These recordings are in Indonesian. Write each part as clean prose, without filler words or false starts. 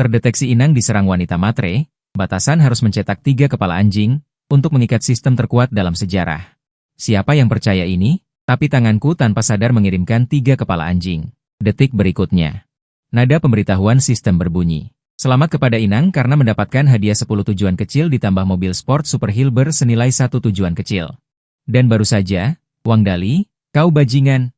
Terdeteksi inang diserang wanita matre, batasan harus mencetak 3 kepala anjing untuk mengikat sistem terkuat dalam sejarah. Siapa yang percaya ini? Tapi tanganku tanpa sadar mengirimkan 3 kepala anjing. Detik berikutnya. Nada pemberitahuan sistem berbunyi. Selamat kepada Inang karena mendapatkan hadiah 10 tujuan kecil ditambah mobil sport Super Hilber senilai 1 tujuan kecil. Dan baru saja, Wang Dali, kau bajingan.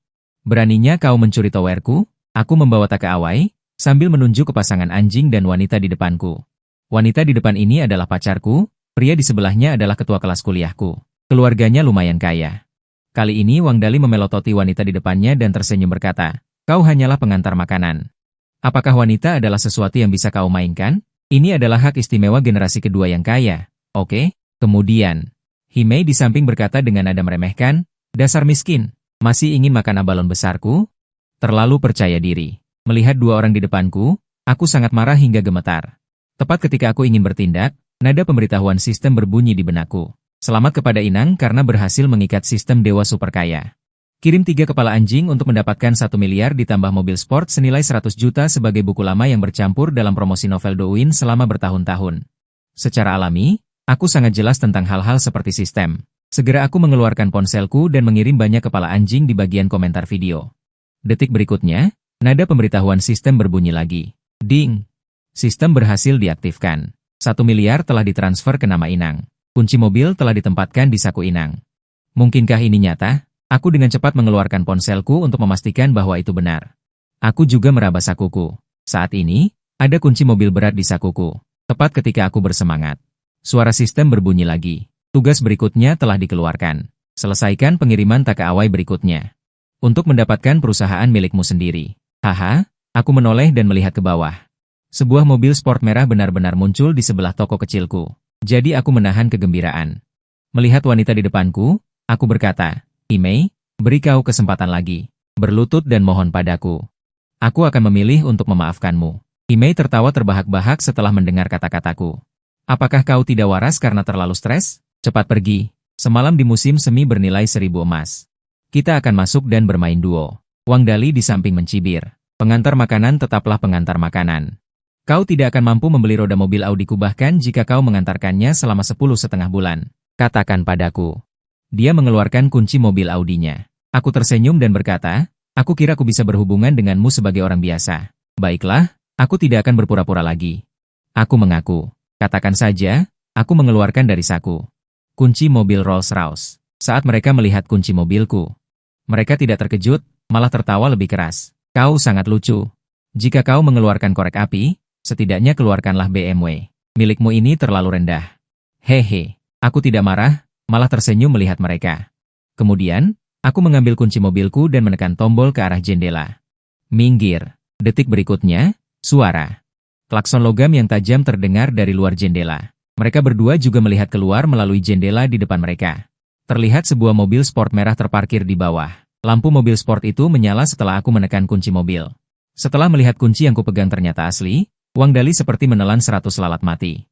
Beraninya kau mencuri towerku? Aku membawa Takaawai, sambil menunjuk ke pasangan anjing dan wanita di depanku. Wanita di depan ini adalah pacarku, pria di sebelahnya adalah ketua kelas kuliahku. Keluarganya lumayan kaya. Kali ini Wang Dali memelototi wanita di depannya dan tersenyum berkata, kau hanyalah pengantar makanan. Apakah wanita adalah sesuatu yang bisa kau mainkan? Ini adalah hak istimewa generasi kedua yang kaya. Oke? Kemudian, Himei di samping berkata dengan nada meremehkan, dasar miskin, masih ingin makan abalon besarku? Terlalu percaya diri. Melihat 2 orang di depanku, aku sangat marah hingga gemetar. Tepat ketika aku ingin bertindak, nada pemberitahuan sistem berbunyi di benakku. Selamat kepada Inang karena berhasil mengikat sistem dewa super kaya. Kirim 3 kepala anjing untuk mendapatkan 1 miliar ditambah mobil sport senilai 100 juta sebagai buku lama yang bercampur dalam promosi novel Douyin selama bertahun-tahun. Secara alami, aku sangat jelas tentang hal-hal seperti sistem. Segera aku mengeluarkan ponselku dan mengirim banyak kepala anjing di bagian komentar video. Detik berikutnya, nada pemberitahuan sistem berbunyi lagi. Ding! Sistem berhasil diaktifkan. 1 miliar telah ditransfer ke nama Inang. Kunci mobil telah ditempatkan di saku Inang. Mungkinkah ini nyata? Aku dengan cepat mengeluarkan ponselku untuk memastikan bahwa itu benar. Aku juga meraba sakuku. Saat ini, ada kunci mobil berat di sakuku. Tepat ketika aku bersemangat. Suara sistem berbunyi lagi. Tugas berikutnya telah dikeluarkan. Selesaikan pengiriman Takaawai berikutnya. Untuk mendapatkan perusahaan milikmu sendiri. Haha, aku menoleh dan melihat ke bawah. Sebuah mobil sport merah benar-benar muncul di sebelah toko kecilku. Jadi aku menahan kegembiraan. Melihat wanita di depanku, aku berkata, Himei, beri kau kesempatan lagi. Berlutut dan mohon padaku. Aku akan memilih untuk memaafkanmu. Himei tertawa terbahak-bahak setelah mendengar kata-kataku. Apakah kau tidak waras karena terlalu stres? Cepat pergi. Semalam di musim semi bernilai 1000 emas. Kita akan masuk dan bermain duo. Wang Dali di samping mencibir. Pengantar makanan tetaplah pengantar makanan. Kau tidak akan mampu membeli roda mobil Audiku bahkan jika kau mengantarkannya selama 10,5 bulan. Katakan padaku. Dia mengeluarkan kunci mobil Audinya. Aku tersenyum dan berkata, aku kira aku bisa berhubungan denganmu sebagai orang biasa. Baiklah, aku tidak akan berpura-pura lagi. Aku mengaku. Katakan saja, aku mengeluarkan dari saku. Kunci mobil Rolls-Royce. Saat mereka melihat kunci mobilku, mereka tidak terkejut, malah tertawa lebih keras. Kau sangat lucu. Jika kau mengeluarkan korek api, setidaknya keluarkanlah BMW. Milikmu ini terlalu rendah. Hehe, aku tidak marah, malah tersenyum melihat mereka. Kemudian, aku mengambil kunci mobilku dan menekan tombol ke arah jendela. Minggir. Detik berikutnya, suara klakson logam yang tajam terdengar dari luar jendela. Mereka berdua juga melihat keluar melalui jendela di depan mereka. Terlihat sebuah mobil sport merah terparkir di bawah. Lampu mobil sport itu menyala setelah aku menekan kunci mobil. Setelah melihat kunci yang kupegang ternyata asli, Wang Dali seperti menelan 100 lalat mati.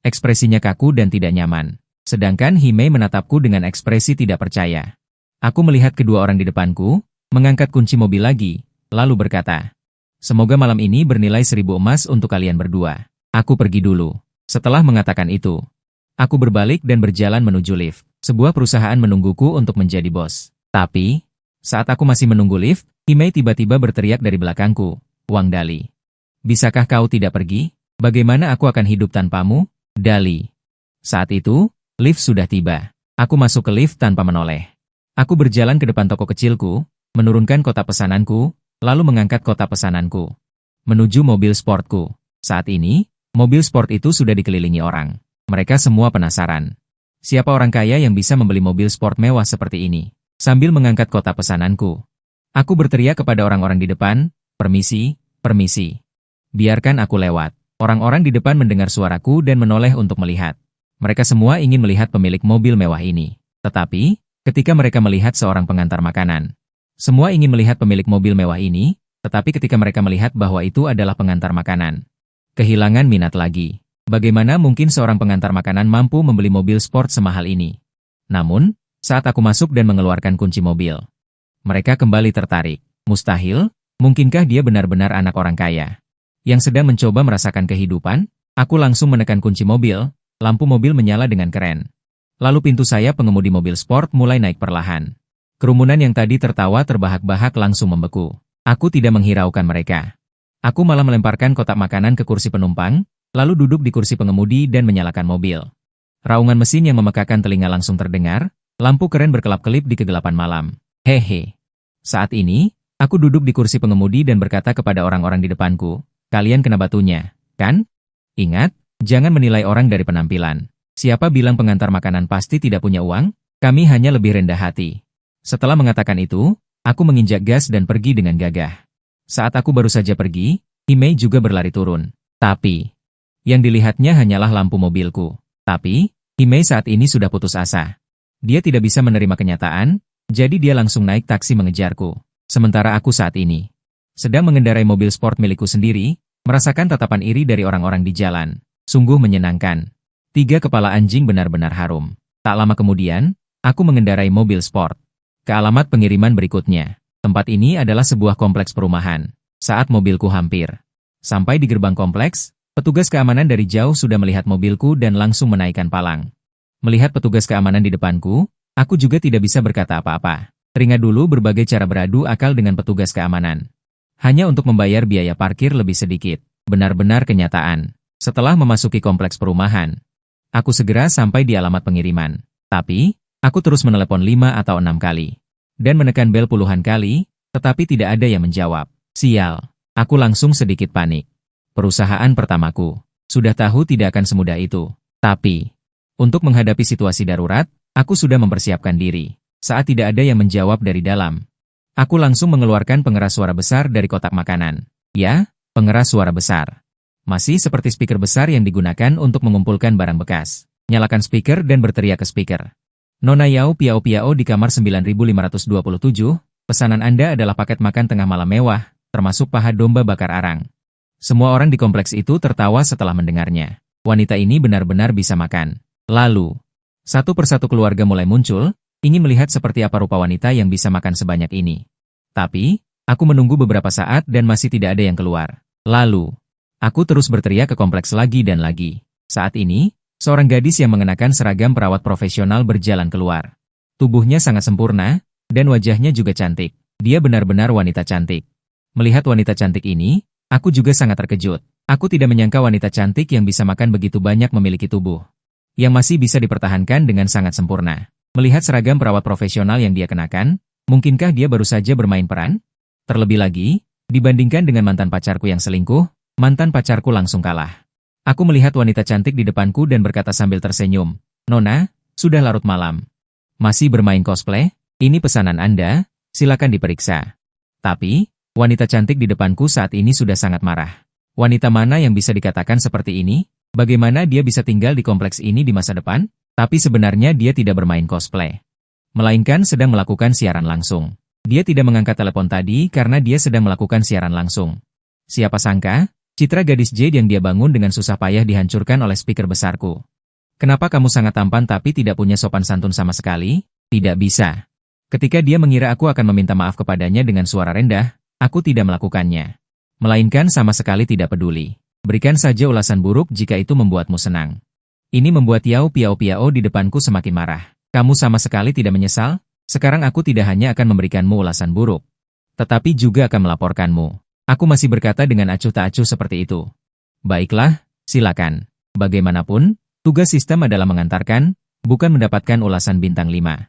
Ekspresinya kaku dan tidak nyaman. Sedangkan Himei menatapku dengan ekspresi tidak percaya. Aku melihat kedua orang di depanku, mengangkat kunci mobil lagi, lalu berkata, semoga malam ini bernilai 1000 emas untuk kalian berdua. Aku pergi dulu. Setelah mengatakan itu, aku berbalik dan berjalan menuju lift. Sebuah perusahaan menungguku untuk menjadi bos. Tapi, saat aku masih menunggu lift, Himei tiba-tiba berteriak dari belakangku, Wang Dali. Bisakah kau tidak pergi? Bagaimana aku akan hidup tanpamu, Dali? Saat itu, lift sudah tiba. Aku masuk ke lift tanpa menoleh. Aku berjalan ke depan toko kecilku, menurunkan kotak pesananku, lalu mengangkat kotak pesananku. Menuju mobil sportku. Saat ini, mobil sport itu sudah dikelilingi orang. Mereka semua penasaran. Siapa orang kaya yang bisa membeli mobil sport mewah seperti ini? Sambil mengangkat kotak pesananku, aku berteriak kepada orang-orang di depan, permisi, permisi. Biarkan aku lewat. Orang-orang di depan mendengar suaraku dan menoleh untuk melihat. Mereka semua ingin melihat pemilik mobil mewah ini. Tetapi, ketika mereka melihat seorang pengantar makanan, semua ingin melihat pemilik mobil mewah ini, tetapi ketika mereka melihat bahwa itu adalah pengantar makanan, kehilangan minat lagi. Bagaimana mungkin seorang pengantar makanan mampu membeli mobil sport semahal ini? Namun, saat aku masuk dan mengeluarkan kunci mobil, mereka kembali tertarik. Mustahil, mungkinkah dia benar-benar anak orang kaya? yang sedang mencoba merasakan kehidupan. Aku langsung menekan kunci mobil, lampu mobil menyala dengan keren. Lalu pintu sayap pengemudi mobil sport mulai naik perlahan. Kerumunan yang tadi tertawa terbahak-bahak langsung membeku. Aku tidak menghiraukan mereka. Aku malah melemparkan kotak makanan ke kursi penumpang, lalu duduk di kursi pengemudi dan menyalakan mobil. Raungan mesin yang memekakan telinga langsung terdengar, lampu keren berkelap-kelip di kegelapan malam. Hehe. Saat ini, aku duduk di kursi pengemudi dan berkata kepada orang-orang di depanku, kalian kena batunya, kan? Ingat, jangan menilai orang dari penampilan. Siapa bilang pengantar makanan pasti tidak punya uang? Kami hanya lebih rendah hati. Setelah mengatakan itu, aku menginjak gas dan pergi dengan gagah. Saat aku baru saja pergi, Himei juga berlari turun. Tapi, yang dilihatnya hanyalah lampu mobilku. Tapi, Himei saat ini sudah putus asa. Dia tidak bisa menerima kenyataan, jadi dia langsung naik taksi mengejarku. Sementara aku saat ini sedang mengendarai mobil sport milikku sendiri, merasakan tatapan iri dari orang-orang di jalan. Sungguh menyenangkan. 3 kepala anjing benar-benar harum. Tak lama kemudian, aku mengendarai mobil sport ke alamat pengiriman berikutnya. Tempat ini adalah sebuah kompleks perumahan. Saat mobilku hampir sampai di gerbang kompleks, petugas keamanan dari jauh sudah melihat mobilku dan langsung menaikkan palang. Melihat petugas keamanan di depanku, aku juga tidak bisa berkata apa-apa. Teringat dulu berbagai cara beradu akal dengan petugas keamanan. Hanya untuk membayar biaya parkir lebih sedikit. Benar-benar kenyataan. Setelah memasuki kompleks perumahan, aku segera sampai di alamat pengiriman. Tapi, aku terus menelepon 5 atau 6 kali. Dan menekan bel puluhan kali, tetapi tidak ada yang menjawab. Sial, aku langsung sedikit panik. Perusahaan pertamaku. Sudah tahu tidak akan semudah itu. Tapi, untuk menghadapi situasi darurat, aku sudah mempersiapkan diri. Saat tidak ada yang menjawab dari dalam, aku langsung mengeluarkan pengeras suara besar dari kotak makanan. Ya, pengeras suara besar. Masih seperti speaker besar yang digunakan untuk mengumpulkan barang bekas. Nyalakan speaker dan berteriak ke speaker. Nona Yao Piao Piao di kamar 9527, pesanan Anda adalah paket makan tengah malam mewah, termasuk paha domba bakar arang. Semua orang di kompleks itu tertawa setelah mendengarnya. Wanita ini benar-benar bisa makan. Lalu, satu persatu keluarga mulai muncul, ingin melihat seperti apa rupa wanita yang bisa makan sebanyak ini. Tapi, aku menunggu beberapa saat dan masih tidak ada yang keluar. Lalu, aku terus berteriak ke kompleks lagi dan lagi. Saat ini, seorang gadis yang mengenakan seragam perawat profesional berjalan keluar. Tubuhnya sangat sempurna, dan wajahnya juga cantik. Dia benar-benar wanita cantik. Melihat wanita cantik ini, aku juga sangat terkejut. Aku tidak menyangka wanita cantik yang bisa makan begitu banyak memiliki tubuh yang masih bisa dipertahankan dengan sangat sempurna. Melihat seragam perawat profesional yang dia kenakan, mungkinkah dia baru saja bermain peran? Terlebih lagi, dibandingkan dengan mantan pacarku yang selingkuh, mantan pacarku langsung kalah. Aku melihat wanita cantik di depanku dan berkata sambil tersenyum, Nona, sudah larut malam. Masih bermain cosplay? Ini pesanan Anda, silakan diperiksa. Tapi, wanita cantik di depanku saat ini sudah sangat marah. Wanita mana yang bisa dikatakan seperti ini? Bagaimana dia bisa tinggal di kompleks ini di masa depan? Tapi sebenarnya dia tidak bermain cosplay, melainkan sedang melakukan siaran langsung. Dia tidak mengangkat telepon tadi karena dia sedang melakukan siaran langsung. Siapa sangka, citra gadis Jade yang dia bangun dengan susah payah dihancurkan oleh speaker besarku. Kenapa kamu sangat tampan tapi tidak punya sopan santun sama sekali? Tidak bisa. Ketika dia mengira aku akan meminta maaf kepadanya dengan suara rendah, aku tidak melakukannya. Melainkan sama sekali tidak peduli. Berikan saja ulasan buruk jika itu membuatmu senang. Ini membuat Yao Piao Piao di depanku semakin marah. Kamu sama sekali tidak menyesal? Sekarang aku tidak hanya akan memberikanmu ulasan buruk, tetapi juga akan melaporkanmu. Aku masih berkata dengan acuh tak acuh seperti itu. Baiklah, silakan. Bagaimanapun, tugas sistem adalah mengantarkan, bukan mendapatkan ulasan bintang 5.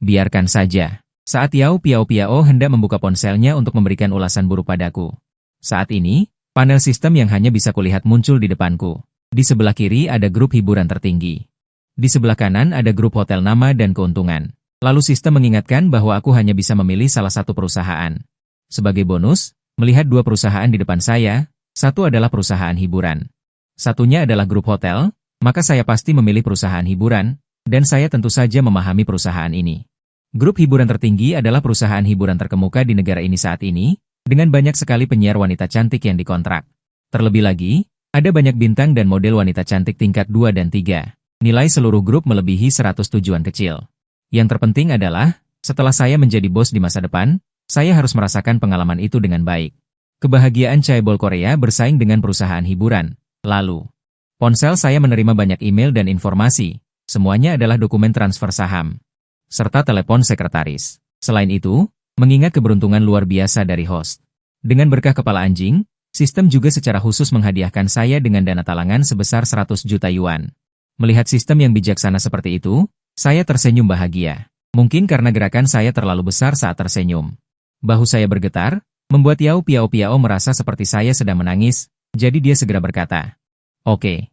Biarkan saja. Saat Yao Piao Piao hendak membuka ponselnya untuk memberikan ulasan buruk padaku. Saat ini, panel sistem yang hanya bisa kulihat muncul di depanku. Di sebelah kiri ada grup hiburan tertinggi. Di sebelah kanan ada grup hotel nama dan keuntungan. Lalu sistem mengingatkan bahwa aku hanya bisa memilih salah satu perusahaan. Sebagai bonus, melihat 2 perusahaan di depan saya, satu adalah perusahaan hiburan. Satunya adalah grup hotel, maka saya pasti memilih perusahaan hiburan, dan saya tentu saja memahami perusahaan ini. Grup hiburan tertinggi adalah perusahaan hiburan terkemuka di negara ini saat ini, dengan banyak sekali penyiar wanita cantik yang dikontrak. Terlebih lagi, ada banyak bintang dan model wanita cantik tingkat 2 dan 3. Nilai seluruh grup melebihi 100 tujuan kecil. Yang terpenting adalah, setelah saya menjadi bos di masa depan, saya harus merasakan pengalaman itu dengan baik. Kebahagiaan chaebol Korea bersaing dengan perusahaan hiburan. Lalu, ponsel saya menerima banyak email dan informasi. Semuanya adalah dokumen transfer saham, serta telepon sekretaris. Selain itu, mengingat keberuntungan luar biasa dari host. Dengan berkah kepala anjing, sistem juga secara khusus menghadiahkan saya dengan dana talangan sebesar 100 juta yuan. Melihat sistem yang bijaksana seperti itu, saya tersenyum bahagia. Mungkin karena gerakan saya terlalu besar saat tersenyum. Bahu saya bergetar, membuat Yao Piao merasa seperti saya sedang menangis, jadi dia segera berkata, Oke,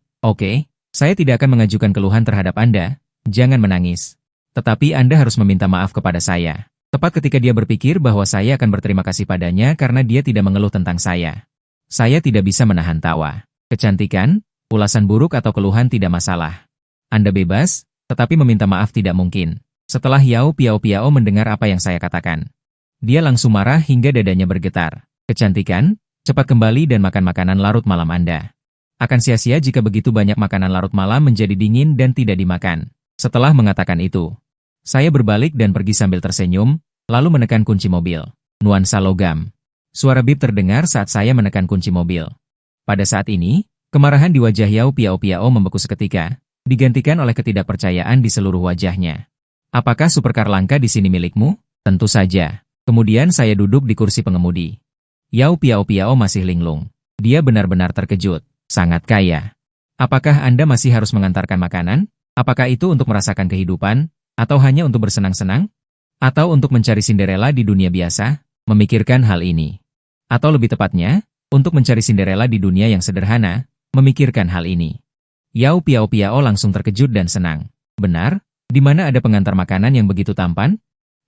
saya tidak akan mengajukan keluhan terhadap Anda, jangan menangis. Tetapi Anda harus meminta maaf kepada saya. Tepat ketika dia berpikir bahwa saya akan berterima kasih padanya karena dia tidak mengeluh tentang saya. Saya tidak bisa menahan tawa. Kecantikan, ulasan buruk atau keluhan tidak masalah. Anda bebas, tetapi meminta maaf tidak mungkin. Setelah Yao Piao mendengar apa yang saya katakan, dia langsung marah hingga dadanya bergetar. Kecantikan, cepat kembali dan makan makanan larut malam Anda. Akan sia-sia jika begitu banyak makanan larut malam menjadi dingin dan tidak dimakan. Setelah mengatakan itu, saya berbalik dan pergi sambil tersenyum, lalu menekan kunci mobil. Nuansa logam. Suara bip terdengar saat saya menekan kunci mobil. Pada saat ini, kemarahan di wajah Yao Piao membeku seketika, digantikan oleh ketidakpercayaan di seluruh wajahnya. Apakah supercar langka di sini milikmu? Tentu saja. Kemudian saya duduk di kursi pengemudi. Yao Piao masih linglung. Dia benar-benar terkejut. Sangat kaya. Apakah Anda masih harus mengantarkan makanan? Apakah itu untuk merasakan kehidupan? Atau hanya untuk bersenang-senang? Atau untuk mencari Cinderella di dunia biasa? Memikirkan hal ini. Atau lebih tepatnya, untuk mencari Cinderella di dunia yang sederhana, memikirkan hal ini. Yao Piao langsung terkejut dan senang. Benar? Di mana ada pengantar makanan yang begitu tampan?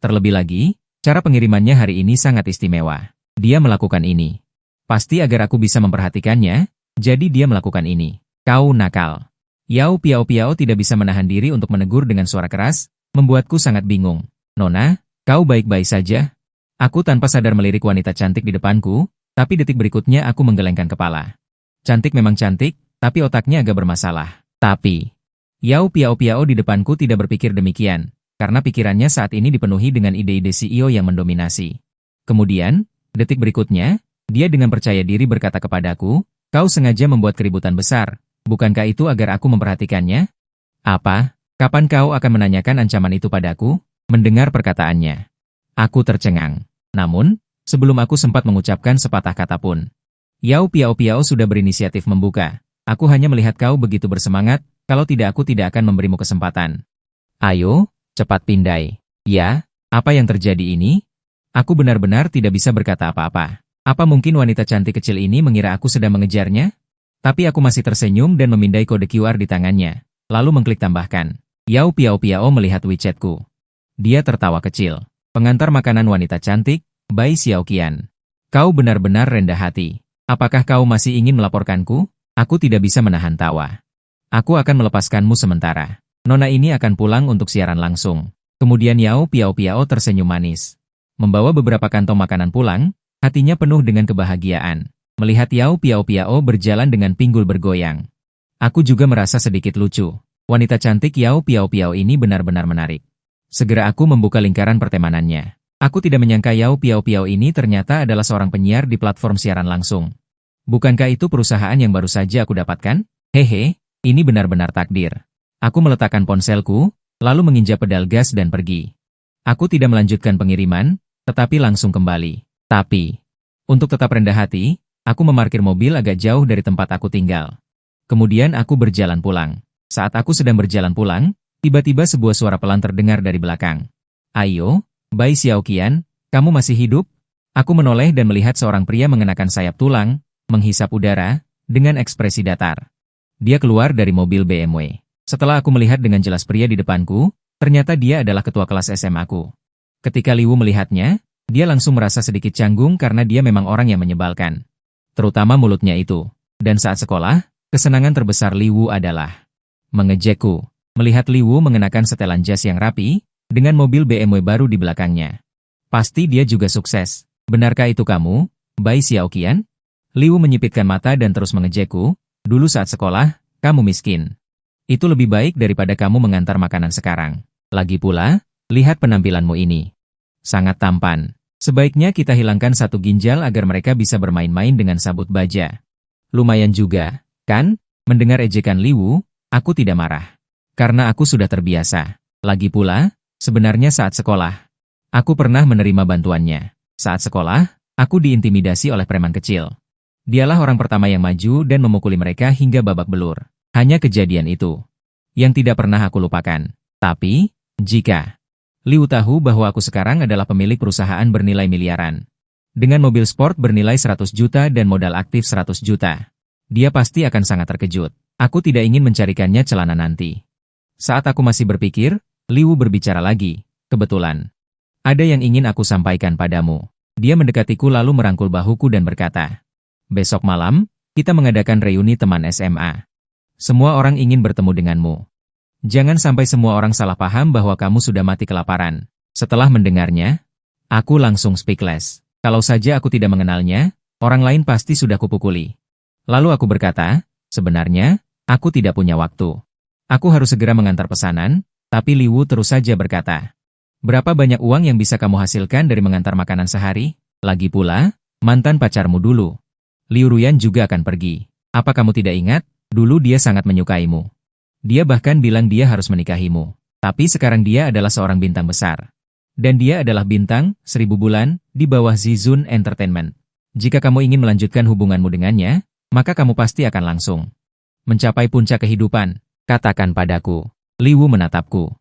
Terlebih lagi, cara pengirimannya hari ini sangat istimewa. Dia melakukan ini. Pasti agar aku bisa memperhatikannya, jadi dia melakukan ini. Kau nakal. Yao Piao tidak bisa menahan diri untuk menegur dengan suara keras, membuatku sangat bingung. Nona, kau baik-baik saja? Aku tanpa sadar melirik wanita cantik di depanku, tapi detik berikutnya aku menggelengkan kepala. Cantik memang cantik, tapi otaknya agak bermasalah. Tapi, Yao Piao di depanku tidak berpikir demikian, karena pikirannya saat ini dipenuhi dengan ide-ide CEO yang mendominasi. Kemudian, detik berikutnya, dia dengan percaya diri berkata kepadaku, kau sengaja membuat keributan besar, bukankah itu agar aku memperhatikannya? Apa? Kapan kau akan menanyakan ancaman itu padaku? Mendengar perkataannya, aku tercengang. Namun, sebelum aku sempat mengucapkan sepatah kata pun, Yao Piao sudah berinisiatif membuka. Aku hanya melihat kau begitu bersemangat, kalau tidak aku tidak akan memberimu kesempatan. Ayo, cepat pindai. Ya, apa yang terjadi ini? Aku benar-benar tidak bisa berkata apa-apa. Apa mungkin wanita cantik kecil ini mengira aku sedang mengejarnya? Tapi aku masih tersenyum dan memindai kode QR di tangannya, lalu mengklik tambahkan. Yao Piao melihat WeChat-ku. Dia tertawa kecil. Pengantar makanan wanita cantik, Bai Xiaoqian. Kau benar-benar rendah hati. Apakah kau masih ingin melaporkanku? Aku tidak bisa menahan tawa. Aku akan melepaskanmu sementara. Nona ini akan pulang untuk siaran langsung. Kemudian Yao Piao tersenyum manis. Membawa beberapa kantong makanan pulang, hatinya penuh dengan kebahagiaan. Melihat Yao Piao berjalan dengan pinggul bergoyang. Aku juga merasa sedikit lucu. Wanita cantik Yao Piao ini benar-benar menarik. Segera aku membuka lingkaran pertemanannya. Aku tidak menyangka Yao Piao ini ternyata adalah seorang penyiar di platform siaran langsung. Bukankah itu perusahaan yang baru saja aku dapatkan? Hehe, ini benar-benar takdir. Aku meletakkan ponselku, lalu menginjak pedal gas dan pergi. Aku tidak melanjutkan pengiriman, tetapi langsung kembali. Tapi, untuk tetap rendah hati, aku memarkir mobil agak jauh dari tempat aku tinggal. Kemudian aku berjalan pulang. Saat aku sedang berjalan pulang, tiba-tiba sebuah suara pelan terdengar dari belakang. Ayo, Bai Xiaoqian, kamu masih hidup? Aku menoleh dan melihat seorang pria mengenakan sayap tulang, menghisap udara, dengan ekspresi datar. Dia keluar dari mobil BMW. Setelah aku melihat dengan jelas pria di depanku, ternyata dia adalah ketua kelas SMA aku. Ketika Liwu melihatnya, dia langsung merasa sedikit canggung karena dia memang orang yang menyebalkan. Terutama mulutnya itu. Dan saat sekolah, kesenangan terbesar Liwu adalah mengejekku. Melihat Liwu mengenakan setelan jas yang rapi, dengan mobil BMW baru di belakangnya. Pasti dia juga sukses. Benarkah itu kamu, Bai Xiaoqian? Liwu menyipitkan mata dan terus mengejekku. Dulu saat sekolah, kamu miskin. Itu lebih baik daripada kamu mengantar makanan sekarang. Lagi pula, lihat penampilanmu ini. Sangat tampan. Sebaiknya kita hilangkan satu ginjal agar mereka bisa bermain-main dengan sabut baja. Lumayan juga, kan? Mendengar ejekan Liwu, aku tidak marah. Karena aku sudah terbiasa. Lagi pula, sebenarnya saat sekolah, aku pernah menerima bantuannya. Saat sekolah, aku diintimidasi oleh preman kecil. Dialah orang pertama yang maju dan memukuli mereka hingga babak belur. Hanya kejadian itu yang tidak pernah aku lupakan. Tapi, jika Liu tahu bahwa aku sekarang adalah pemilik perusahaan bernilai miliaran, dengan mobil sport bernilai 100 juta dan modal aktif 100 juta, dia pasti akan sangat terkejut. Aku tidak ingin mencarikannya celana nanti. Saat aku masih berpikir, Liu berbicara lagi. Kebetulan, ada yang ingin aku sampaikan padamu. Dia mendekatiku lalu merangkul bahuku dan berkata, besok malam, kita mengadakan reuni teman SMA. Semua orang ingin bertemu denganmu. Jangan sampai semua orang salah paham bahwa kamu sudah mati kelaparan. Setelah mendengarnya, aku langsung speechless. Kalau saja aku tidak mengenalnya, orang lain pasti sudah kupukuli. Lalu aku berkata, sebenarnya, aku tidak punya waktu. Aku harus segera mengantar pesanan, tapi Liu terus saja berkata, berapa banyak uang yang bisa kamu hasilkan dari mengantar makanan sehari? Lagi pula, mantan pacarmu dulu. Liu Ruyan juga akan pergi. Apa kamu tidak ingat? Dulu dia sangat menyukaimu. Dia bahkan bilang dia harus menikahimu. Tapi sekarang dia adalah seorang bintang besar. Dan dia adalah bintang 1000 bulan di bawah Zizun Entertainment. Jika kamu ingin melanjutkan hubunganmu dengannya, maka kamu pasti akan langsung mencapai puncak kehidupan. Katakan padaku. Liu menatapku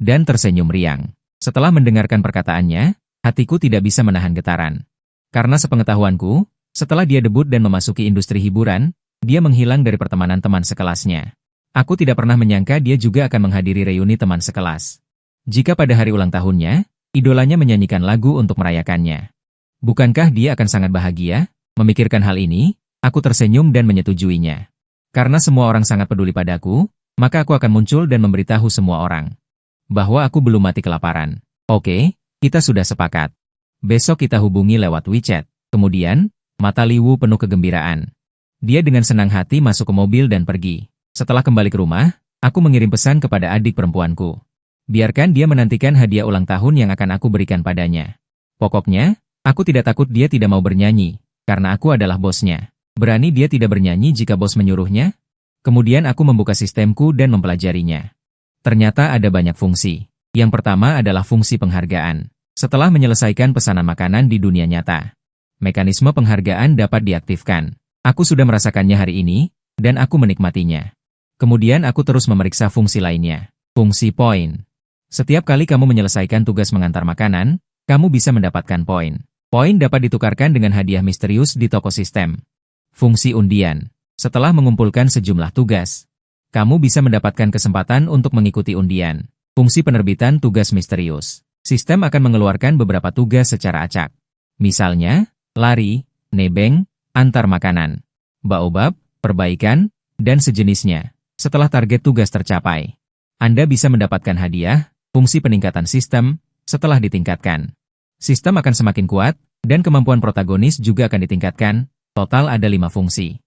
dan tersenyum riang. Setelah mendengarkan perkataannya, hatiku tidak bisa menahan getaran. Karena sepengetahuanku, setelah dia debut dan memasuki industri hiburan, dia menghilang dari pertemanan teman sekelasnya. Aku tidak pernah menyangka dia juga akan menghadiri reuni teman sekelas. Jika pada hari ulang tahunnya, idolanya menyanyikan lagu untuk merayakannya. Bukankah dia akan sangat bahagia? Memikirkan hal ini, aku tersenyum dan menyetujuinya. Karena semua orang sangat peduli padaku, maka aku akan muncul dan memberitahu semua orang bahwa aku belum mati kelaparan. Oke, kita sudah sepakat. Besok kita hubungi lewat WeChat. Kemudian, mata Liu penuh kegembiraan. Dia dengan senang hati masuk ke mobil dan pergi. Setelah kembali ke rumah, aku mengirim pesan kepada adik perempuanku. Biarkan dia menantikan hadiah ulang tahun yang akan aku berikan padanya. Pokoknya, aku tidak takut dia tidak mau bernyanyi, karena aku adalah bosnya. Berani dia tidak bernyanyi jika bos menyuruhnya? Kemudian aku membuka sistemku dan mempelajarinya. Ternyata ada banyak fungsi. Yang pertama adalah fungsi penghargaan. Setelah menyelesaikan pesanan makanan di dunia nyata, mekanisme penghargaan dapat diaktifkan. Aku sudah merasakannya hari ini, dan aku menikmatinya. Kemudian aku terus memeriksa fungsi lainnya. Fungsi poin. Setiap kali kamu menyelesaikan tugas mengantar makanan, kamu bisa mendapatkan poin. Poin dapat ditukarkan dengan hadiah misterius di toko sistem. Fungsi undian. Setelah mengumpulkan sejumlah tugas, kamu bisa mendapatkan kesempatan untuk mengikuti undian. Fungsi penerbitan tugas misterius. Sistem akan mengeluarkan beberapa tugas secara acak. Misalnya, lari, nebeng, antar makanan, baobab, perbaikan, dan sejenisnya. Setelah target tugas tercapai, Anda bisa mendapatkan hadiah. Fungsi peningkatan sistem. Setelah ditingkatkan, sistem akan semakin kuat, dan kemampuan protagonis juga akan ditingkatkan. Total ada 5 fungsi.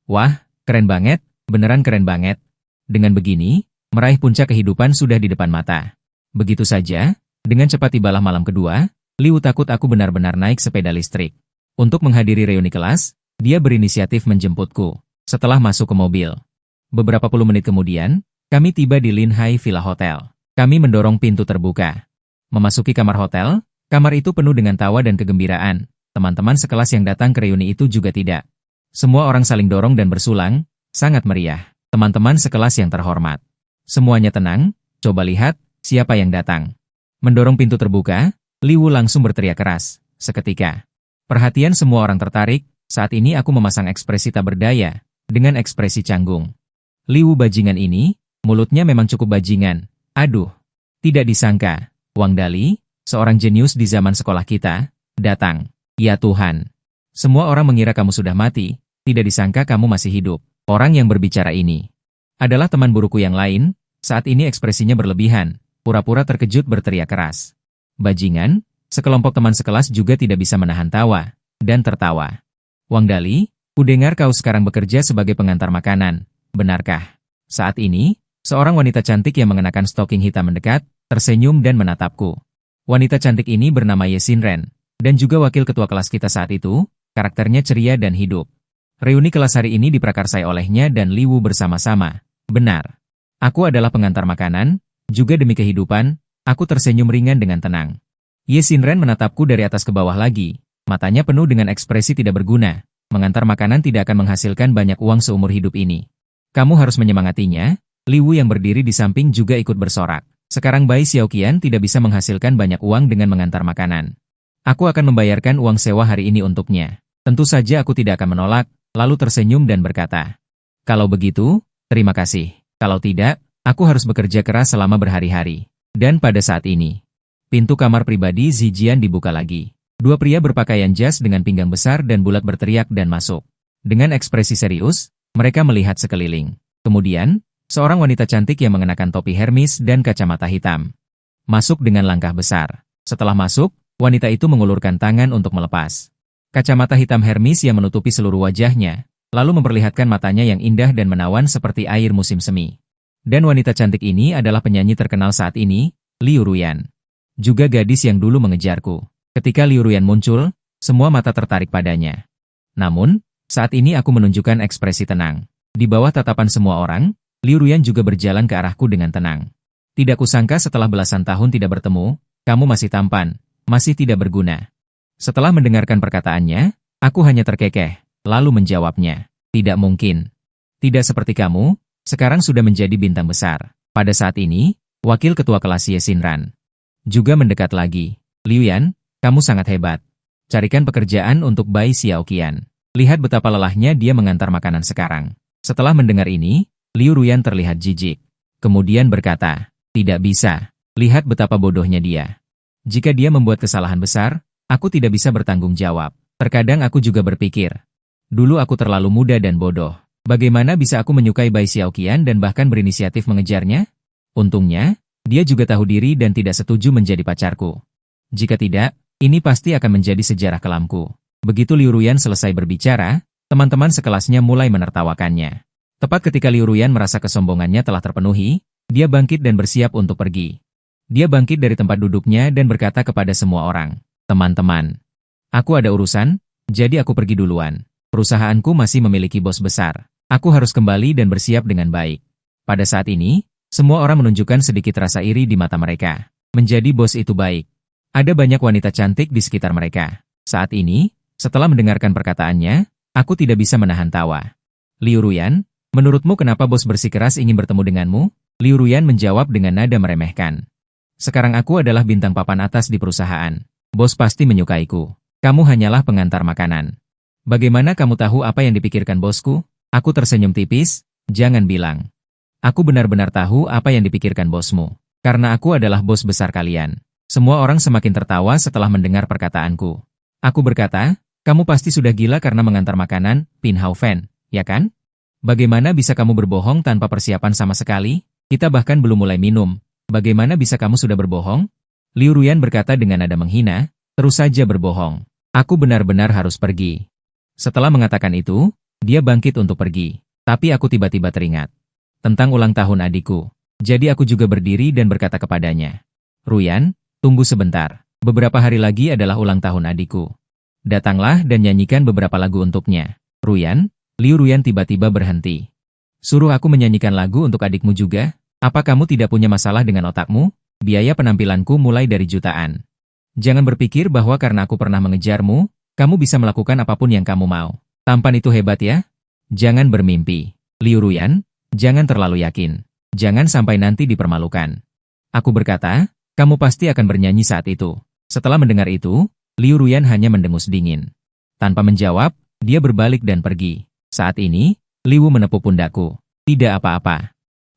Wah, keren banget, beneran keren banget. Dengan begini, meraih puncak kehidupan sudah di depan mata. Begitu saja, dengan cepat tibalah malam kedua, Liu takut aku benar-benar naik sepeda listrik. Untuk menghadiri reuni kelas, dia berinisiatif menjemputku. Setelah masuk ke mobil, beberapa puluh menit kemudian, kami tiba di Linhai Villa Hotel. Kami mendorong pintu terbuka. Memasuki kamar hotel, kamar itu penuh dengan tawa dan kegembiraan. Teman-teman sekelas yang datang ke reuni itu juga tidak. Semua orang saling dorong dan bersulang, sangat meriah. Teman-teman sekelas yang terhormat. Semuanya tenang, coba lihat, siapa yang datang. Mendorong pintu terbuka, Liu langsung berteriak keras, seketika. Perhatian semua orang tertarik, saat ini aku memasang ekspresi tak berdaya, dengan ekspresi canggung. Liu bajingan ini, mulutnya memang cukup bajingan. Aduh, tidak disangka, Wang Dali, seorang jenius di zaman sekolah kita, datang. Ya Tuhan. Semua orang mengira kamu sudah mati, tidak disangka kamu masih hidup. Orang yang berbicara ini adalah teman burukku yang lain, saat ini ekspresinya berlebihan, pura-pura terkejut berteriak keras. Bajingan, sekelompok teman sekelas juga tidak bisa menahan tawa, dan tertawa. Wang Dali, kudengar kau sekarang bekerja sebagai pengantar makanan, benarkah? Saat ini, seorang wanita cantik yang mengenakan stoking hitam mendekat, tersenyum dan menatapku. Wanita cantik ini bernama Ye Xinren. Dan juga wakil ketua kelas kita saat itu, karakternya ceria dan hidup. Reuni kelas hari ini diprakarsai olehnya dan Liwu bersama-sama. Benar. Aku adalah pengantar makanan, juga demi kehidupan, aku tersenyum ringan dengan tenang. Ye Xinren menatapku dari atas ke bawah lagi, matanya penuh dengan ekspresi tidak berguna. Mengantar makanan tidak akan menghasilkan banyak uang seumur hidup ini. Kamu harus menyemangatinya. Liwu yang berdiri di samping juga ikut bersorak. Sekarang Bai Xiaoqian tidak bisa menghasilkan banyak uang dengan mengantar makanan. Aku akan membayarkan uang sewa hari ini untuknya. Tentu saja aku tidak akan menolak, lalu tersenyum dan berkata, "Kalau begitu, terima kasih. Kalau tidak, aku harus bekerja keras selama berhari-hari." Dan pada saat ini, pintu kamar pribadi Zijian dibuka lagi. Dua pria berpakaian jas dengan pinggang besar dan bulat berteriak dan masuk. Dengan ekspresi serius, mereka melihat sekeliling. Kemudian, seorang wanita cantik yang mengenakan topi Hermes dan kacamata hitam masuk dengan langkah besar. Setelah masuk, wanita itu mengulurkan tangan untuk melepas kacamata hitam Hermes yang menutupi seluruh wajahnya, lalu memperlihatkan matanya yang indah dan menawan seperti air musim semi. Dan wanita cantik ini adalah penyanyi terkenal saat ini, Liu Ruyan. Juga gadis yang dulu mengejarku. Ketika Liu Ruyan muncul, semua mata tertarik padanya. Namun, saat ini aku menunjukkan ekspresi tenang. Di bawah tatapan semua orang, Liu Ruyan juga berjalan ke arahku dengan tenang. Tidak kusangka setelah belasan tahun tidak bertemu, kamu masih tampan, masih tidak berguna. Setelah mendengarkan perkataannya, aku hanya terkekeh, lalu menjawabnya. Tidak mungkin. Tidak seperti kamu, sekarang sudah menjadi bintang besar. Pada saat ini, wakil ketua kelas Ye Xinren juga mendekat lagi. Liu Yan, kamu sangat hebat. Carikan pekerjaan untuk Bai Xiaoqian. Lihat betapa lelahnya dia mengantar makanan sekarang. Setelah mendengar ini, Liu Ruyan terlihat jijik. Kemudian berkata, tidak bisa. Lihat betapa bodohnya dia. Jika dia membuat kesalahan besar, aku tidak bisa bertanggung jawab. Terkadang aku juga berpikir, dulu aku terlalu muda dan bodoh. Bagaimana bisa aku menyukai Bai Xiaoqian dan bahkan berinisiatif mengejarnya? Untungnya, dia juga tahu diri dan tidak setuju menjadi pacarku. Jika tidak, ini pasti akan menjadi sejarah kelamku. Begitu Liu Ruyan selesai berbicara, teman-teman sekelasnya mulai menertawakannya. Tepat ketika Liu Ruyan merasa kesombongannya telah terpenuhi, dia bangkit dan bersiap untuk pergi. Dia bangkit dari tempat duduknya dan berkata kepada semua orang, teman-teman, aku ada urusan, jadi aku pergi duluan. Perusahaanku masih memiliki bos besar. Aku harus kembali dan bersiap dengan baik. Pada saat ini, semua orang menunjukkan sedikit rasa iri di mata mereka. Menjadi bos itu baik. Ada banyak wanita cantik di sekitar mereka. Saat ini, setelah mendengarkan perkataannya, aku tidak bisa menahan tawa. Liu Ruyan, menurutmu kenapa bos bersikeras ingin bertemu denganmu? Liu Ruyan menjawab dengan nada meremehkan. Sekarang aku adalah bintang papan atas di perusahaan. Bos pasti menyukaiku. Kamu hanyalah pengantar makanan. Bagaimana kamu tahu apa yang dipikirkan bosku? Aku tersenyum tipis, jangan bilang. Aku benar-benar tahu apa yang dipikirkan bosmu. Karena aku adalah bos besar kalian. Semua orang semakin tertawa setelah mendengar perkataanku. Aku berkata, kamu pasti sudah gila karena mengantar makanan, Pin Hao Fan, ya kan? Bagaimana bisa kamu berbohong tanpa persiapan sama sekali? Kita bahkan belum mulai minum. Bagaimana bisa kamu sudah berbohong? Liu Ruyan berkata dengan nada menghina, terus saja berbohong. Aku benar-benar harus pergi. Setelah mengatakan itu, dia bangkit untuk pergi. Tapi aku tiba-tiba teringat tentang ulang tahun adikku. Jadi aku juga berdiri dan berkata kepadanya, Ruyan, tunggu sebentar. Beberapa hari lagi adalah ulang tahun adikku. Datanglah dan nyanyikan beberapa lagu untuknya. Ruyan, Liu Ruyan tiba-tiba berhenti. Suruh aku menyanyikan lagu untuk adikmu juga? Apa kamu tidak punya masalah dengan otakmu? Biaya penampilanku mulai dari jutaan. Jangan berpikir bahwa karena aku pernah mengejarmu, kamu bisa melakukan apapun yang kamu mau. Tampan itu hebat ya? Jangan bermimpi. Liu Ruyan, jangan terlalu yakin. Jangan sampai nanti dipermalukan. Aku berkata, kamu pasti akan bernyanyi saat itu. Setelah mendengar itu, Liu Ruyan hanya mendengus dingin. Tanpa menjawab, dia berbalik dan pergi. Saat ini, Liu menepuk pundakku. Tidak apa-apa.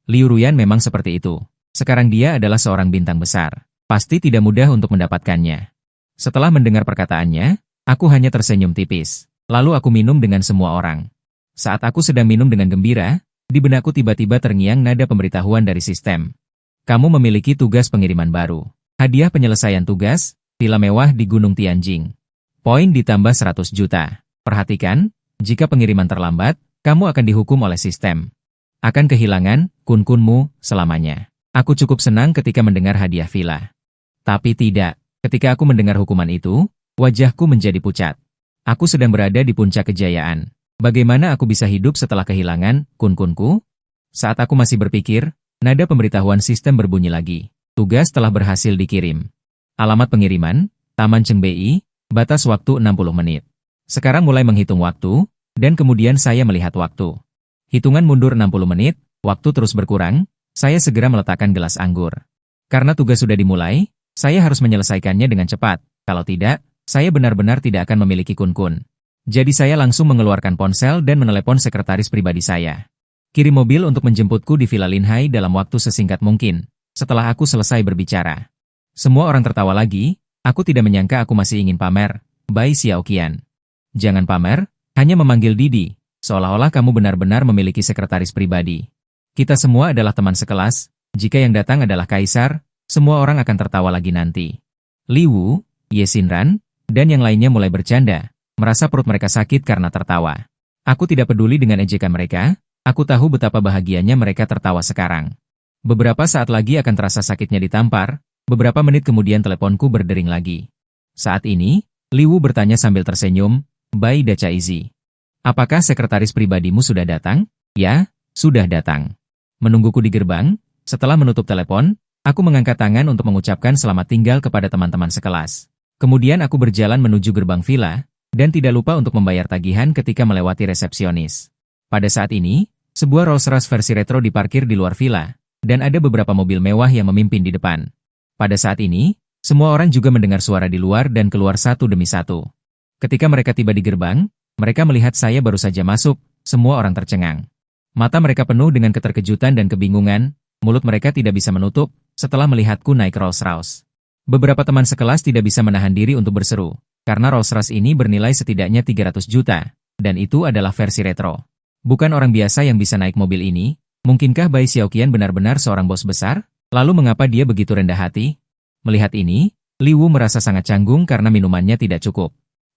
Liu Ruyan memang seperti itu. Sekarang dia adalah seorang bintang besar. Pasti tidak mudah untuk mendapatkannya. Setelah mendengar perkataannya, aku hanya tersenyum tipis. Lalu aku minum dengan semua orang. Saat aku sedang minum dengan gembira, di benakku tiba-tiba terngiang nada pemberitahuan dari sistem. Kamu memiliki tugas pengiriman baru. Hadiah penyelesaian tugas, villa mewah di Gunung Tianjing. Poin ditambah 100 juta. Perhatikan, jika pengiriman terlambat, kamu akan dihukum oleh sistem. Akan kehilangan kun-kunmu selamanya. Aku cukup senang ketika mendengar hadiah villa. Tapi tidak, ketika aku mendengar hukuman itu, Wajahku menjadi pucat. Aku sedang berada di puncak kejayaan. Bagaimana aku bisa hidup setelah kehilangan kun-kunku? Saat aku masih berpikir, nada pemberitahuan sistem berbunyi lagi. Tugas telah berhasil dikirim. Alamat pengiriman, Taman Chengbei, batas waktu 60 menit. Sekarang mulai menghitung waktu, dan kemudian saya melihat waktu. Hitungan mundur 60 menit, waktu terus berkurang, saya segera meletakkan gelas anggur. Karena tugas sudah dimulai, saya harus menyelesaikannya dengan cepat. Kalau tidak, saya benar-benar tidak akan memiliki kun-kun. Jadi saya langsung mengeluarkan ponsel dan menelepon sekretaris pribadi saya. Kirim mobil untuk menjemputku di Villa Linhai dalam waktu sesingkat mungkin, setelah aku selesai berbicara. Semua orang tertawa lagi, aku tidak menyangka aku masih ingin pamer, Bai Xiaoqian. Jangan pamer, hanya memanggil Didi, seolah-olah kamu benar-benar memiliki sekretaris pribadi. Kita semua adalah teman sekelas, jika yang datang adalah kaisar, semua orang akan tertawa lagi nanti. Li Wu, Ye Xinran, dan yang lainnya mulai bercanda, merasa perut mereka sakit karena tertawa. Aku tidak peduli dengan ejekan mereka, aku tahu betapa bahagianya mereka tertawa sekarang. Beberapa saat lagi akan terasa sakitnya ditampar, beberapa menit kemudian teleponku berdering lagi. Saat ini, Li Wu bertanya sambil tersenyum, Bai Dachaizi. Apakah sekretaris pribadimu sudah datang? Ya, sudah datang. Menungguku di gerbang, setelah menutup telepon, aku mengangkat tangan untuk mengucapkan selamat tinggal kepada teman-teman sekelas. Kemudian aku berjalan menuju gerbang villa, dan tidak lupa untuk membayar tagihan ketika melewati resepsionis. Pada saat ini, sebuah Rolls-Royce versi retro diparkir di luar villa, dan ada beberapa mobil mewah yang memimpin di depan. Pada saat ini, semua orang juga mendengar suara di luar dan keluar satu demi satu. Ketika mereka tiba di gerbang, mereka melihat saya baru saja masuk, semua orang tercengang. Mata mereka penuh dengan keterkejutan dan kebingungan, mulut mereka tidak bisa menutup, setelah melihatku naik Rolls-Royce. Beberapa teman sekelas tidak bisa menahan diri untuk berseru, karena Rolls-Royce ini bernilai setidaknya 300 juta, dan itu adalah versi retro. Bukan orang biasa yang bisa naik mobil ini, mungkinkah Bai Xiaoqian benar-benar seorang bos besar? Lalu mengapa dia begitu rendah hati? Melihat ini, Li Wu merasa sangat canggung karena minumannya tidak cukup.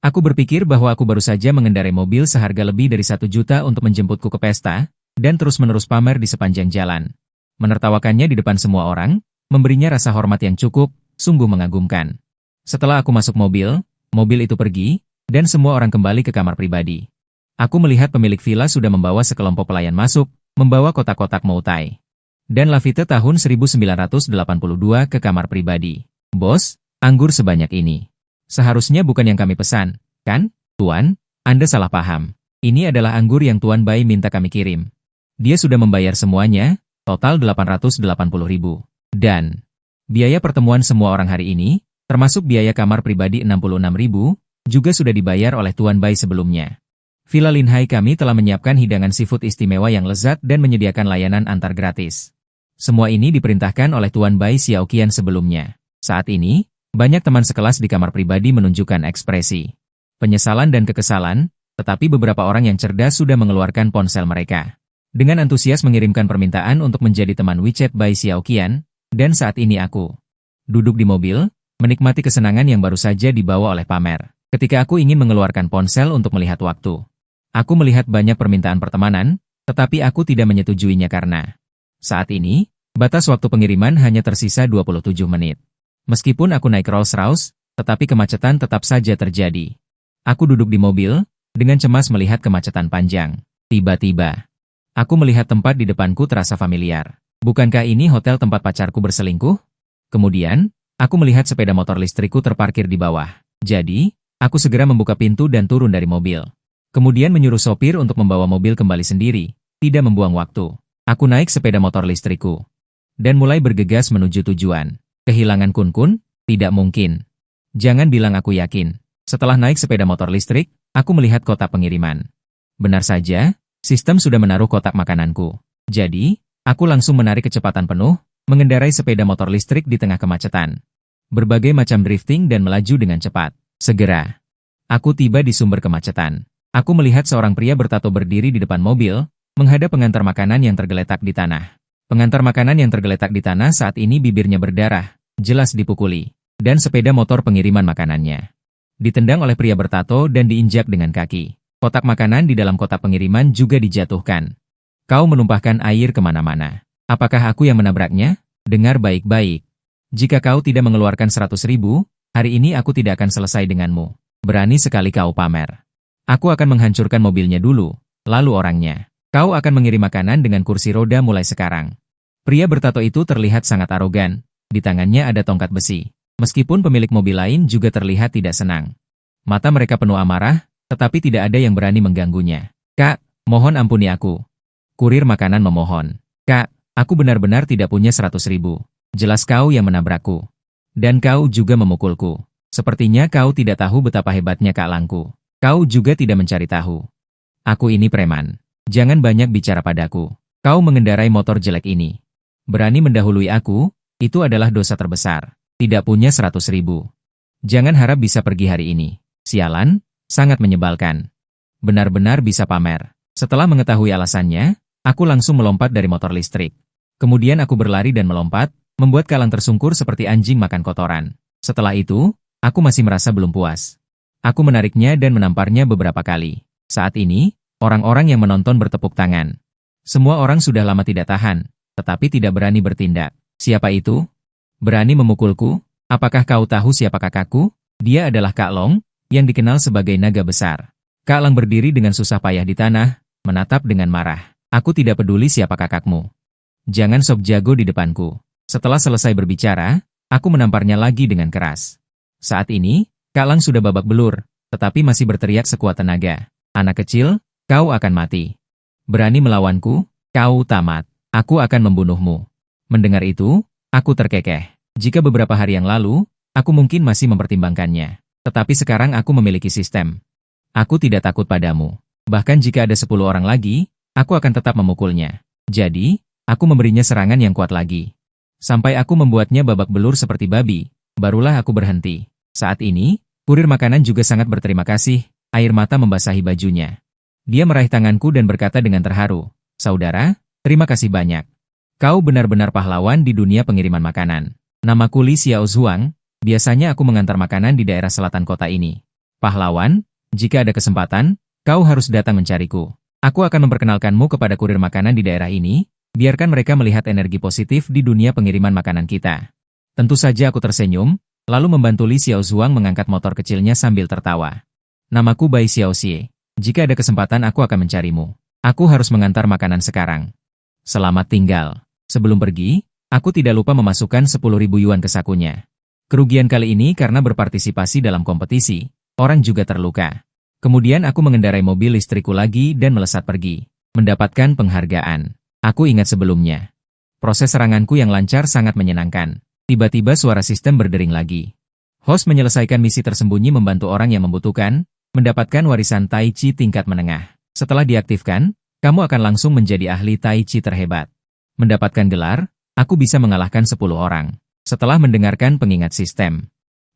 Aku berpikir bahwa aku baru saja mengendarai mobil seharga lebih dari 1 juta untuk menjemputku ke pesta, dan terus-menerus pamer di sepanjang jalan. Menertawakannya di depan semua orang, memberinya rasa hormat yang cukup, sungguh mengagumkan. Setelah aku masuk mobil, mobil itu pergi, dan semua orang kembali ke kamar pribadi. Aku melihat pemilik villa sudah membawa sekelompok pelayan masuk, membawa kotak-kotak moutai. Dan Lafite tahun 1982 ke kamar pribadi. Bos, anggur sebanyak ini. Seharusnya bukan yang kami pesan, kan? Tuan, Anda salah paham. Ini adalah anggur yang Tuan Bai minta kami kirim. Dia sudah membayar semuanya, total 880.000. Dan biaya pertemuan semua orang hari ini, termasuk biaya kamar pribadi 66.000, juga sudah dibayar oleh Tuan Bai sebelumnya. Villa Linhai kami telah menyiapkan hidangan seafood istimewa yang lezat dan menyediakan layanan antar gratis. Semua ini diperintahkan oleh Tuan Bai Xiaoqian sebelumnya. Saat ini, banyak teman sekelas di kamar pribadi menunjukkan ekspresi penyesalan dan kekesalan, tetapi beberapa orang yang cerdas sudah mengeluarkan ponsel mereka. Dengan antusias mengirimkan permintaan untuk menjadi teman WeChat Bai Xiaoqian, dan saat ini aku duduk di mobil, menikmati kesenangan yang baru saja dibawa oleh pamer. Ketika aku ingin mengeluarkan ponsel untuk melihat waktu, aku melihat banyak permintaan pertemanan, tetapi aku tidak menyetujuinya karena saat ini, batas waktu pengiriman hanya tersisa 27 menit. Meskipun aku naik Rolls-Royce, tetapi kemacetan tetap saja terjadi. Aku duduk di mobil, dengan cemas melihat kemacetan panjang. Tiba-tiba, aku melihat tempat di depanku terasa familiar. Bukankah ini hotel tempat pacarku berselingkuh? Kemudian, aku melihat sepeda motor listrikku terparkir di bawah. Jadi, aku segera membuka pintu dan turun dari mobil. Kemudian menyuruh sopir untuk membawa mobil kembali sendiri, tidak membuang waktu. Aku naik sepeda motor listrikku dan mulai bergegas menuju tujuan. Kehilangan kun-kun? Tidak mungkin. Jangan bilang aku yakin. Setelah naik sepeda motor listrik, aku melihat kotak pengiriman. Benar saja, sistem sudah menaruh kotak makananku. Jadi, aku langsung menarik kecepatan penuh, mengendarai sepeda motor listrik di tengah kemacetan. Berbagai macam drifting dan melaju dengan cepat. Segera, aku tiba di sumber kemacetan. Aku melihat seorang pria bertato berdiri di depan mobil, menghadap pengantar makanan yang tergeletak di tanah. Pengantar makanan yang tergeletak di tanah saat ini bibirnya berdarah, jelas dipukuli, dan sepeda motor pengiriman makanannya ditendang oleh pria bertato dan diinjak dengan kaki. Kotak makanan di dalam kotak pengiriman juga dijatuhkan. Kau menumpahkan air kemana-mana. Apakah aku yang menabraknya? Dengar baik-baik. Jika kau tidak mengeluarkan 100.000, Hari ini aku tidak akan selesai denganmu. Berani sekali kau pamer. Aku akan menghancurkan mobilnya dulu, lalu orangnya. Kau akan mengirim makanan dengan kursi roda mulai sekarang. Pria bertato itu terlihat sangat arogan. Di tangannya ada tongkat besi. Meskipun pemilik mobil lain juga terlihat tidak senang. Mata mereka penuh amarah, tetapi tidak ada yang berani mengganggunya. Kak, mohon ampuni aku. Kurir makanan memohon. Kak, aku benar-benar tidak punya 100.000. Jelas kau yang menabrakku. Dan kau juga memukulku. Sepertinya kau tidak tahu betapa hebatnya Kak Langku. Kau juga tidak mencari tahu. Aku ini preman. Jangan banyak bicara padaku. Kau mengendarai motor jelek ini. Berani mendahului aku, itu adalah dosa terbesar. Tidak punya 100.000. Jangan harap bisa pergi hari ini. Sialan, sangat menyebalkan. Benar-benar bisa pamer. Setelah mengetahui alasannya, aku langsung melompat dari motor listrik. Kemudian aku berlari dan melompat, membuat Kak Lang tersungkur seperti anjing makan kotoran. Setelah itu, aku masih merasa belum puas. Aku menariknya dan menamparnya beberapa kali. Saat ini, orang-orang yang menonton bertepuk tangan. Semua orang sudah lama tidak tahan, tetapi tidak berani bertindak. Siapa itu? Berani memukulku? Apakah kau tahu siapa kakakku? Dia adalah Kak Long, yang dikenal sebagai naga besar. Kak Lang berdiri dengan susah payah di tanah, menatap dengan marah. Aku tidak peduli siapa kakakmu. Jangan sok jago di depanku. Setelah selesai berbicara, aku menamparnya lagi dengan keras. Saat ini, Kak Lang sudah babak belur, tetapi masih berteriak sekuat tenaga. Anak kecil, kau akan mati. Berani melawanku, kau tamat. Aku akan membunuhmu. Mendengar itu, aku terkekeh. Jika beberapa hari yang lalu, aku mungkin masih mempertimbangkannya. Tetapi sekarang aku memiliki sistem. Aku tidak takut padamu. Bahkan jika ada 10 orang lagi, aku akan tetap memukulnya. Jadi, aku memberinya serangan yang kuat lagi. Sampai aku membuatnya babak belur seperti babi, barulah aku berhenti. Saat ini, kurir makanan juga sangat berterima kasih, air mata membasahi bajunya. Dia meraih tanganku dan berkata dengan terharu, "Saudara, terima kasih banyak. Kau benar-benar pahlawan di dunia pengiriman makanan. Namaku Li Xiao Zhuang, biasanya aku mengantar makanan di daerah selatan kota ini. Pahlawan, jika ada kesempatan, kau harus datang mencariku. Aku akan memperkenalkanmu kepada kurir makanan di daerah ini, biarkan mereka melihat energi positif di dunia pengiriman makanan kita." Tentu saja aku tersenyum, lalu membantu Li Xiao Zhuang mengangkat motor kecilnya sambil tertawa. "Namaku Bai Xiao Xie. Jika ada kesempatan aku akan mencarimu. Aku harus mengantar makanan sekarang. Selamat tinggal." Sebelum pergi, aku tidak lupa memasukkan 10.000 yuan ke sakunya. Kerugian kali ini karena berpartisipasi dalam kompetisi, orang juga terluka. Kemudian aku mengendarai mobil listrikku lagi dan melesat pergi. Mendapatkan penghargaan. Aku ingat sebelumnya. Proses seranganku yang lancar sangat menyenangkan. Tiba-tiba suara sistem berdering lagi. Host menyelesaikan misi tersembunyi membantu orang yang membutuhkan, mendapatkan warisan Tai Chi tingkat menengah. Setelah diaktifkan, kamu akan langsung menjadi ahli Tai Chi terhebat. Mendapatkan gelar, aku bisa mengalahkan 10 orang. Setelah mendengarkan pengingat sistem,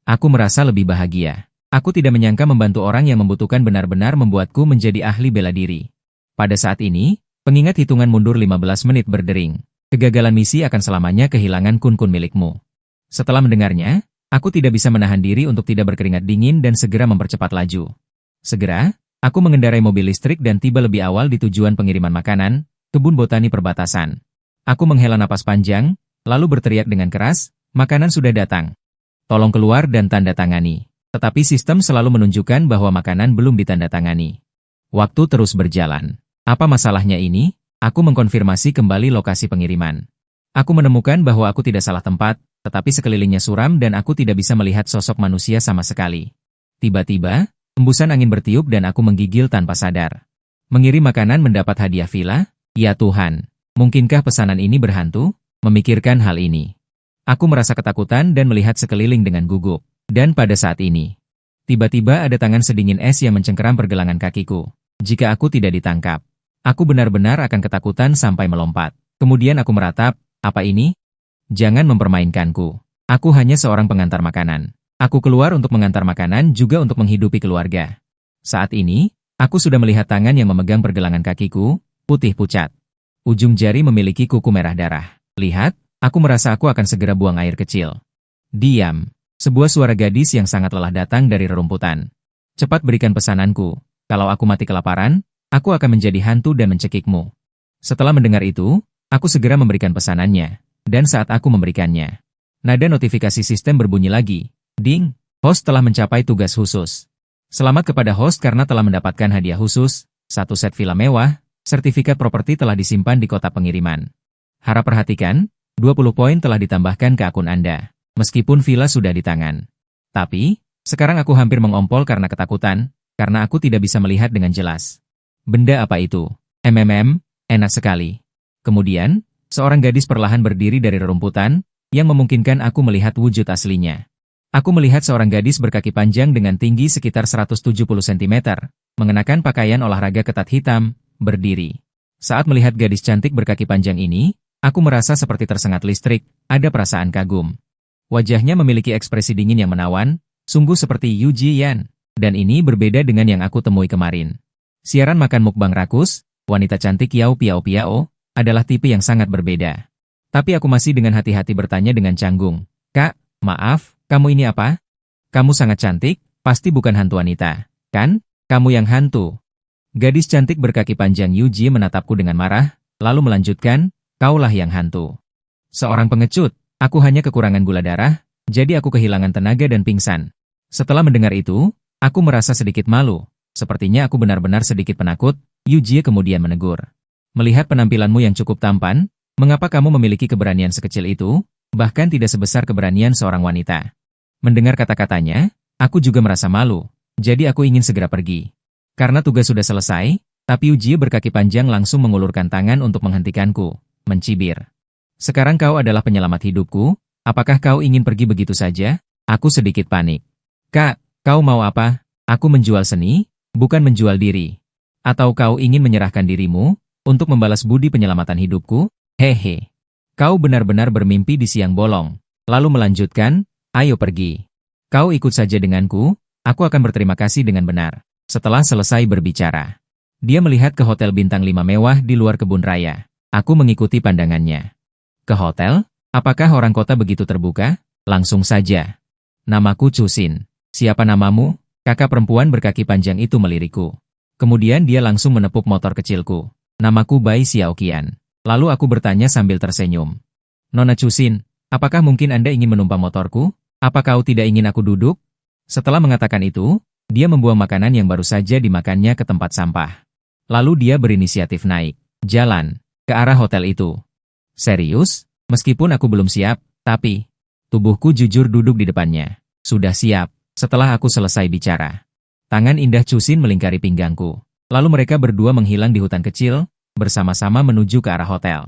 aku merasa lebih bahagia. Aku tidak menyangka membantu orang yang membutuhkan benar-benar membuatku menjadi ahli bela diri. Pada saat ini, pengingat hitungan mundur 15 menit berdering. Kegagalan misi akan selamanya kehilangan kun-kun milikmu. Setelah mendengarnya, aku tidak bisa menahan diri untuk tidak berkeringat dingin dan segera mempercepat laju. Segera, aku mengendarai mobil listrik dan tiba lebih awal di tujuan pengiriman makanan, kebun botani perbatasan. Aku menghela napas panjang, lalu berteriak dengan keras, "Makanan sudah datang. Tolong keluar dan tanda tangani." Tetapi sistem selalu menunjukkan bahwa makanan belum ditandatangani. Waktu terus berjalan. Apa masalahnya ini? Aku mengkonfirmasi kembali lokasi pengiriman. Aku menemukan bahwa aku tidak salah tempat, tetapi sekelilingnya suram dan aku tidak bisa melihat sosok manusia sama sekali. Tiba-tiba, embusan angin bertiup dan aku menggigil tanpa sadar. Mengirim makanan mendapat hadiah villa? Ya Tuhan, mungkinkah pesanan ini berhantu? Memikirkan hal ini, aku merasa ketakutan dan melihat sekeliling dengan gugup. Dan pada saat ini, tiba-tiba ada tangan sedingin es yang mencengkeram pergelangan kakiku. Jika aku tidak ditangkap, aku benar-benar akan ketakutan sampai melompat. Kemudian aku meratap, apa ini? Jangan mempermainkanku. Aku hanya seorang pengantar makanan. Aku keluar untuk mengantar makanan juga untuk menghidupi keluarga. Saat ini, aku sudah melihat tangan yang memegang pergelangan kakiku, putih pucat. Ujung jari memiliki kuku merah darah. Lihat, aku merasa aku akan segera buang air kecil. Diam. Sebuah suara gadis yang sangat lelah datang dari rerumputan. Cepat berikan pesananku. Kalau aku mati kelaparan, aku akan menjadi hantu dan mencekikmu. Setelah mendengar itu, aku segera memberikan pesanannya. Dan saat aku memberikannya, nada notifikasi sistem berbunyi lagi. Ding! Host telah mencapai tugas khusus. Selamat kepada host karena telah mendapatkan hadiah khusus, 1 set villa mewah, sertifikat properti telah disimpan di kotak pengiriman. Harap perhatikan, 20 poin telah ditambahkan ke akun Anda, meskipun villa sudah di tangan. Tapi, sekarang aku hampir mengompol karena ketakutan, karena aku tidak bisa melihat dengan jelas. Benda apa itu? Enak sekali. Kemudian, seorang gadis perlahan berdiri dari rerumputan, yang memungkinkan aku melihat wujud aslinya. Aku melihat seorang gadis berkaki panjang dengan tinggi sekitar 170 cm, mengenakan pakaian olahraga ketat hitam, berdiri. Saat melihat gadis cantik berkaki panjang ini, aku merasa seperti tersengat listrik, ada perasaan kagum. Wajahnya memiliki ekspresi dingin yang menawan, sungguh seperti Yu Jiyan, dan ini berbeda dengan yang aku temui kemarin. Siaran makan mukbang rakus, wanita cantik Yao Piao Piao, adalah tipe yang sangat berbeda. Tapi aku masih dengan hati-hati bertanya dengan canggung, "Kak, maaf, kamu ini apa? Kamu sangat cantik, pasti bukan hantu wanita, kan? Kamu yang hantu." Gadis cantik berkaki panjang Yu Ji menatapku dengan marah, lalu melanjutkan, "Kaulah yang hantu." Seorang pengecut, aku hanya kekurangan gula darah, jadi aku kehilangan tenaga dan pingsan. Setelah mendengar itu, aku merasa sedikit malu. Sepertinya aku benar-benar sedikit penakut. Yu Ji kemudian menegur. "Melihat penampilanmu yang cukup tampan, mengapa kamu memiliki keberanian sekecil itu, bahkan tidak sebesar keberanian seorang wanita?" Mendengar kata-katanya, aku juga merasa malu, jadi aku ingin segera pergi. Karena tugas sudah selesai, tapi Yu Ji berkaki panjang langsung mengulurkan tangan untuk menghentikanku, mencibir. "Sekarang kau adalah penyelamat hidupku, apakah kau ingin pergi begitu saja?" Aku sedikit panik. "Kak, kau mau apa? Aku menjual seni, bukan menjual diri. Atau kau ingin menyerahkan dirimu, untuk membalas budi penyelamatan hidupku? Hehe. Kau benar-benar bermimpi di siang bolong." Lalu melanjutkan, "Ayo pergi. Kau ikut saja denganku, aku akan berterima kasih dengan benar." Setelah selesai berbicara, dia melihat ke hotel bintang 5 mewah di luar kebun raya. Aku mengikuti pandangannya. "Ke hotel? Apakah orang kota begitu terbuka?" "Langsung saja. Namaku Cusin." "Siapa namamu?" Kakak perempuan berkaki panjang itu melirikku. Kemudian dia langsung menepuk motor kecilku. "Namaku Bai Xiaoqian." Lalu aku bertanya sambil tersenyum. "Nona Cusin, apakah mungkin Anda ingin menumpang motorku? Apa kau tidak ingin aku duduk?" Setelah mengatakan itu, dia membuang makanan yang baru saja dimakannya ke tempat sampah. Lalu dia berinisiatif naik jalan ke arah hotel itu. Serius? Meskipun aku belum siap, tapi tubuhku jujur duduk di depannya. Sudah siap. Setelah aku selesai bicara, tangan indah Cusin melingkari pinggangku. Lalu mereka berdua menghilang di hutan kecil, bersama-sama menuju ke arah hotel.